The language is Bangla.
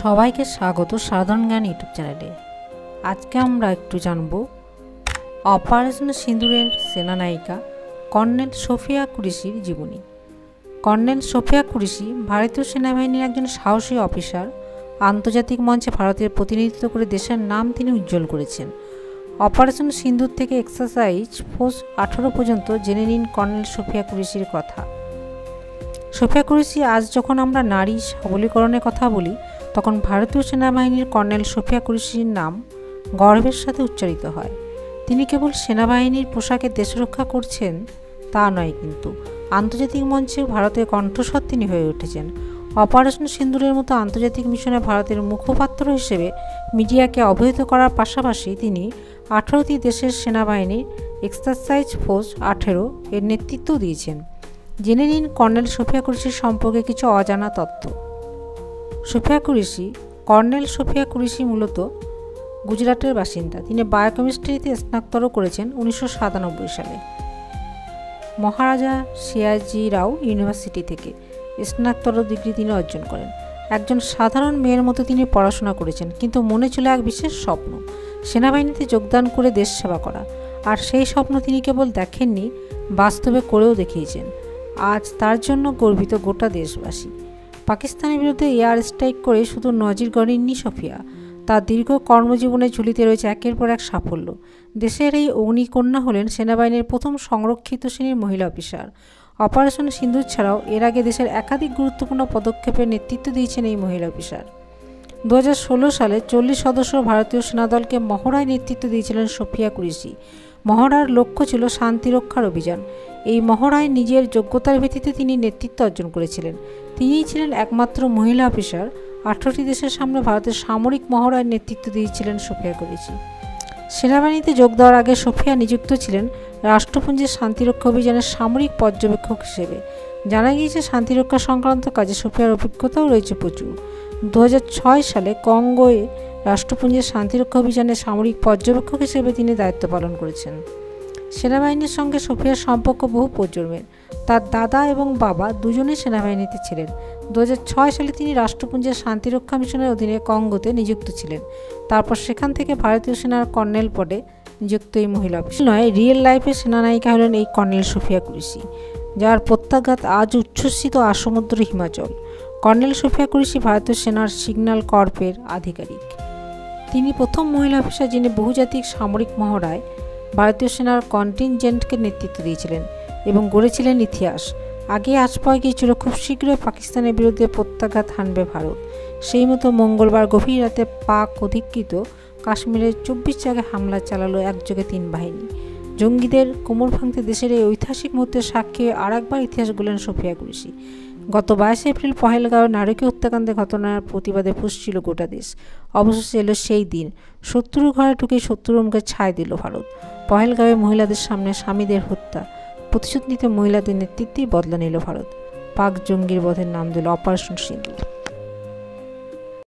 সবাইকে স্বাগত সাধারণ জ্ঞান ইউটিউব চ্যানেলে। আজকে আমরা একটু জানব অপারেশন সিঁদুরের সেনানায়িকা কর্নেল সোফিয়া কুরেশির জীবনী। কর্নেল সোফিয়া কুরেশি ভারতীয় সেনাবাহিনীর একজন সাহসী অফিসার। আন্তর্জাতিক মঞ্চে ভারতের প্রতিনিধিত্ব করে দেশের নাম তিনি উজ্জ্বল করেছেন। অপারেশন সিঁদুর থেকে এক্সারসাইজ ফোর্স 18 পর্যন্ত জেনে নিন কর্নেল সোফিয়া কুরেশির কথা। সোফিয়া কুরেশি আজ যখন আমরা নারী সবলীকরণের কথা বলি, তখন ভারতীয় সেনাবাহিনীর কর্নেল সোফিয়া কুরেশির নাম গর্বের সাথে উচ্চারিত হয়। তিনি কেবল সেনাবাহিনীর পোশাকে দেশ রক্ষা করছেন তা নয়, কিন্তু আন্তর্জাতিক মঞ্চে ভারতের কণ্ঠস্বর তিনি হয়ে উঠেছেন। অপারেশন সিঁদুরের মতো আন্তর্জাতিক মিশনে ভারতের মুখপাত্র হিসেবে মিডিয়াকে অবহিত করার পাশাপাশি তিনি 18টি দেশের সেনাবাহিনীর এক্সারসাইজ ফোর্স 18 এর নেতৃত্ব দিয়েছেন। জেনে নিন কর্নেল সোফিয়া কুরেশির সম্পর্কে কিছু অজানা তথ্য। সোফিয়া কুরেশি কর্নেল সোফিয়া কুরেশি মূলত গুজরাটের বাসিন্দা। তিনি বায়োকেমিস্ট্রিতে স্নাতক করেছেন 1997 সালে মহারাজা সিয়াজিরাও ইউনিভার্সিটি থেকে। স্নাতক ডিগ্রি তিনি অর্জন করেন। একজন সাধারণ মেয়ের মতো তিনি পড়াশোনা করেছেন, কিন্তু মনে ছিল এক বিশেষ স্বপ্ন, সেনাবাহিনীতে যোগদান করে দেশ সেবা করা। আর সেই স্বপ্ন তিনি কেবল দেখেননি, বাস্তবে করেও দেখিয়েছেন। আজ তার জন্য গর্বিত গোটা দেশবাসী। পাকিস্তানের বিরুদ্ধে এয়ার স্ট্রাইক করে শুধু নজির গড়েননি সোফিয়া, তার দীর্ঘ কর্মজীবনের ঝুলিতে রয়েছে একের পর এক সাফল্য। দেশের এই অগ্নিকন্যা হলেন সেনাবাহিনীর প্রথম সংরক্ষিত শ্রেণীর মহিলা অফিসার। অপারেশন সিঁদুর ছাড়াও এর আগে দেশের একাধিক গুরুত্বপূর্ণ পদক্ষেপের নেতৃত্ব দিয়েছেন এই মহিলা অফিসার। 2016 সালে 40 সদস্য ভারতীয় সেনাদলকে মহড়ায় নেতৃত্ব দিয়েছিলেন সোফিয়া কুরেশি। মহড়ার লক্ষ্য ছিল শান্তিরক্ষার অভিযান। এই মহড়ায় নিজের যোগ্যতার ভিত্তিতে তিনি নেতৃত্ব অর্জন করেছিলেন। তিনিই ছিলেন একমাত্র মহিলা অফিসার 18টি দেশের সামনে ভারতের সামরিক মহড়ায় নেতৃত্ব দিয়েছিলেন সোফিয়া কুরেশি। সেনাবাহিনীতে যোগ দেওয়ার আগে সোফিয়া নিযুক্ত ছিলেন রাষ্ট্রপুঞ্জের শান্তিরক্ষা অভিযানের সামরিক পর্যবেক্ষক হিসেবে। জানা গিয়েছে শান্তিরক্ষা সংক্রান্ত কাজে সোফিয়ার অভিজ্ঞতাও রয়েছে প্রচুর। 2006 সালে কঙ্গোয়ে রাষ্ট্রপুঞ্জের শান্তিরক্ষা অভিযানের সামরিক পর্যবেক্ষক হিসেবে তিনি দায়িত্ব পালন করেছেন। সেনাবাহিনীর সঙ্গে সোফিয়ার সম্পর্ক বহু প্রজন্মের। তার দাদা এবং বাবা দুজনেই সেনাবাহিনীতে ছিলেন। 2006 সালে তিনি রাষ্ট্রপুঞ্জের শান্তিরক্ষা মিশনের অধীনে কঙ্গোতে নিযুক্ত ছিলেন। তারপর সেখান থেকে ভারতীয় সেনার কর্নেল পদে নিযুক্ত এই মহিলা অফিসার নয়, রিয়েল লাইফের সেনানায়িকা হলেন এই কর্নেল সোফিয়া কুরেশি, যার প্রত্যাঘাত আজ উচ্ছ্বসিত আসমুদ্র হিমাচল। কর্নেল সোফিয়া কুরেশি ভারতীয় সেনার সিগন্যাল কর্পের আধিকারিক। তিনি প্রথম মহিলা অফিসার যিনি বহুজাতিক সামরিক মহড়ায় ভারতীয় সেনার কন্টিনজেন্টকে নেতৃত্ব দিয়েছিলেন এবং গড়েছিলেন ইতিহাস। আগে আজ পাওয়া গিয়েছিল খুব শীঘ্রই পাকিস্তানের বিরুদ্ধে প্রত্যাঘাত হানবে ভারত। সেই মতো মঙ্গলবার গভীর রাতে পাক অধিকৃত কাশ্মীরের 24 জায়গায় হামলা চালালো একযোগে 3 বাহিনী। জঙ্গিদের কোমর ভাঙতে দেশের এই ঐতিহাসিক মুহূর্তের সাক্ষী আর একবার ইতিহাস গড়লেন সোফিয়া কুরেশি। গত 22 এপ্রিল পহেলগাঁওয়ে নারকীয় হত্যাকাণ্ডের ঘটনার প্রতিবাদে ফুঁসছিল গোটা দেশ। অবশেষে এলো সেই দিন, শত্রুর ঘরে ঢুকে শত্রুর মুখে ছাই দিল ভারত। পহেলগাঁওয়ে মহিলাদের সামনে স্বামীদের হত্যা প্রতিশোধ নিতে মহিলাদের নেতৃত্বেই বদলা নিল ভারত। পাক জঙ্গির বধের নাম দিল অপারেশন সিঁদুর।